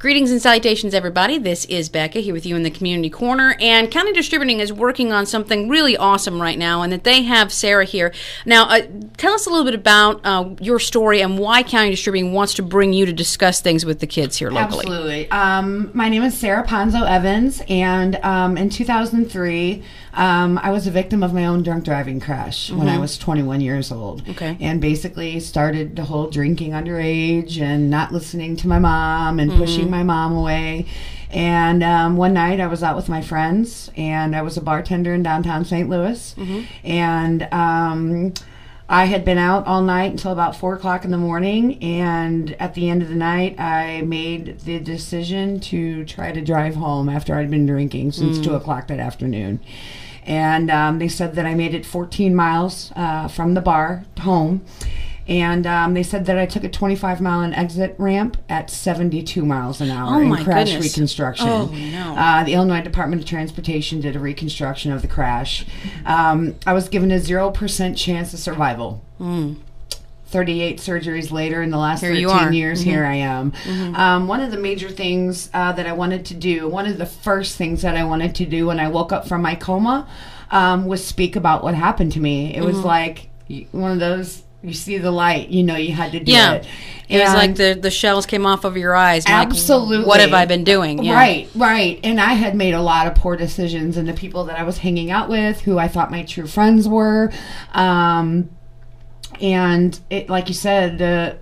Greetings and salutations, everybody. This is Becca here with you in the Community Corner, and County Distributing is working on something really awesome right now, and that they have Sarah here. Now, tell us a little bit about your story and why County Distributing wants to bring you to discuss things with the kids here locally. Absolutely. My name is Sarah Panzau Evans, and in 2003, I was a victim of my own drunk driving crash when I was 21 years old. Okay. And basically started the whole drinking underage and not listening to my mom and pushing my mom away. And one night I was out with my friends, and I was a bartender in downtown St. Louis. And I had been out all night until about 4 o'clock in the morning, and at the end of the night I made the decision to try to drive home after I'd been drinking since 2 o'clock that afternoon. And they said that I made it 14 miles from the bar home. And they said that I took a 25-mile exit ramp at 72 miles an hour in crash reconstruction. Oh, no. The Illinois Department of Transportation did a reconstruction of the crash. I was given a 0% chance of survival. 38 surgeries later, in the last 13 years, here I am. One of the major things that I wanted to do, one of the first things that I wanted to do when I woke up from my coma was speak about what happened to me. It was like one of those, you see the light, you know you had to do it. It was like the shells came off of your eyes. Absolutely. Like, what have I been doing? Yeah. Right. And I had made a lot of poor decisions, and the people that I was hanging out with, who I thought my true friends were, and it, like you said, the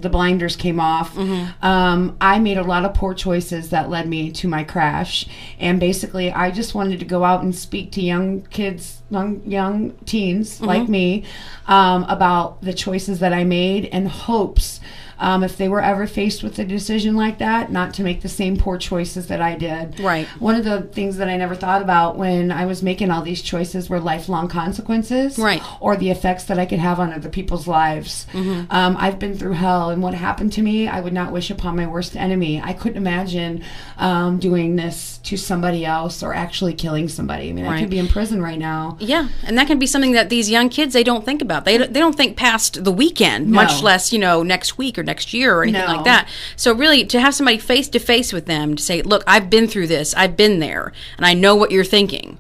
blinders came off. I made a lot of poor choices that led me to my crash, and basically I just wanted to go out and speak to young kids, young teens like me, about the choices that I made, and hopes if they were ever faced with a decision like that, not to make the same poor choices that I did. Right. One of the things that I never thought about when I was making all these choices were lifelong consequences, right, or the effects that I could have on other people's lives. I've been through hell, and what happened to me, I would not wish upon my worst enemy. I couldn't imagine doing this to somebody else or actually killing somebody. I mean, I could be in prison right now. Yeah, and that can be something that these young kids, they don't think about. They don't think past the weekend, much less, next week or next year or anything like that. So really, to have somebody face to face with them to say, look, I've been through this, I've been there, and I know what you're thinking,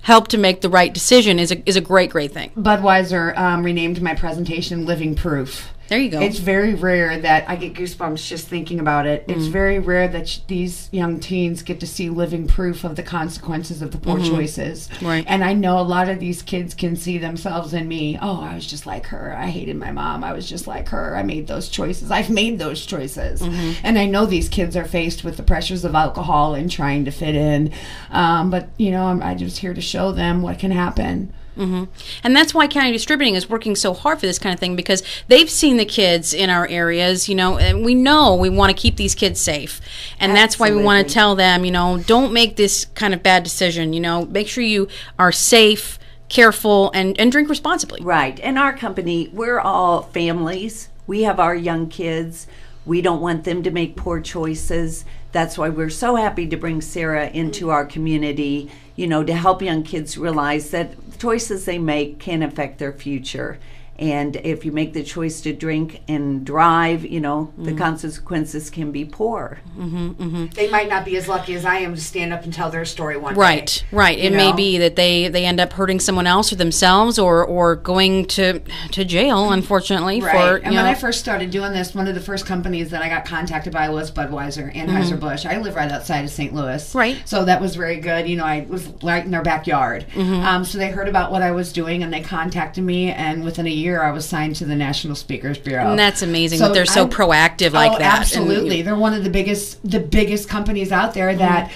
help to make the right decision is a great thing. Budweiser renamed my presentation Living Proof. There you go. It's very rare that I get goosebumps just thinking about it. It's very rare that these young teens get to see living proof of the consequences of the poor choices. Right. And I know a lot of these kids can see themselves in me. Oh, I was just like her. I hated my mom. I was just like her. I made those choices. I've made those choices. And I know these kids are faced with the pressures of alcohol and trying to fit in. But, I'm just here to show them what can happen. And that's why County Distributing is working so hard for this kind of thing, because they've seen the kids in our areas, and we know we want to keep these kids safe. And that's why we want to tell them, don't make this kind of bad decision. Make sure you are safe, careful, and drink responsibly. Right. And our company, we're all families. We have our young kids. We don't want them to make poor choices. That's why we're so happy to bring Sarah into our community, to help young kids realize that choices they make can affect their future. And if you make the choice to drink and drive, the consequences can be poor. They might not be as lucky as I am to stand up and tell their story one day. Right. It may be that they end up hurting someone else or themselves, or going to jail, unfortunately. Right. And when I first started doing this, one of the first companies that I got contacted by was Budweiser, Anheuser-Busch. I live right outside of St. Louis. Right. So that was very good. I was right in their backyard. So they heard about what I was doing, and they contacted me, and within a year I was signed to the National Speakers Bureau. And that's amazing that they're so proactive like that. Absolutely. They're one of the biggest companies out there that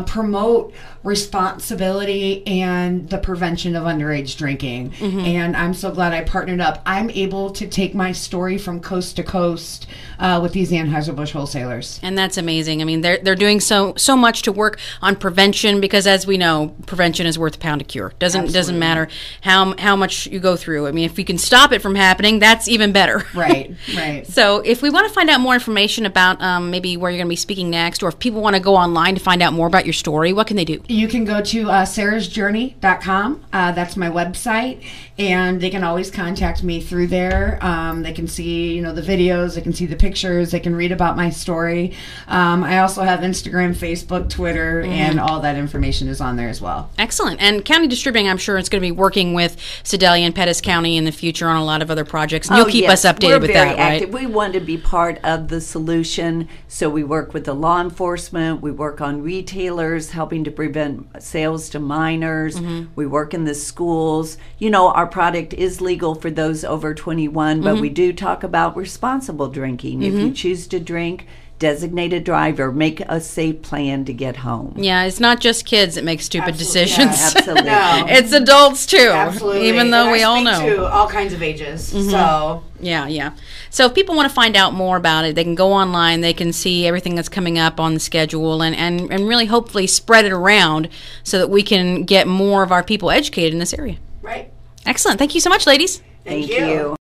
promote responsibility and the prevention of underage drinking. And I'm so glad I partnered up. I'm able to take my story from coast to coast with these Anheuser-Busch wholesalers. And that's amazing. I mean, they're doing so much to work on prevention, because as we know, prevention is worth a pound of cure. Doesn't matter how much you go through. I mean, if we can stop it from happening, that's even better. Right. So if we want to find out more information about maybe where you're going to be speaking next, or if people want to go online to find out more about your story, what can they do? You can go to sarahsjourney.com. That's my website, and they can always contact me through there. They can see, the videos, they can see the pictures, they can read about my story. I also have Instagram, Facebook, Twitter, and all that information is on there as well. Excellent. And County Distributing, I'm sure it's going to be working with Sedalia and Pettis County in the future on a lot of other projects. And you'll keep us updated with that, active. Right? We want to be part of the solution, so we work with the law enforcement, we work on retailers, helping to prevent sales to minors, we work in the schools. Our product is legal for those over 21, but we do talk about responsible drinking. If you choose to drink, designate a driver, make a safe plan to get home. Yeah, it's not just kids that make stupid decisions. Yeah, absolutely. No. It's adults too. Absolutely. Even though And we I all speak know. to all kinds of ages. So Yeah. So if people want to find out more about it, they can go online, they can see everything that's coming up on the schedule, and really hopefully spread it around so that we can get more of our people educated in this area. right. Excellent. Thank you so much, ladies. Thank you.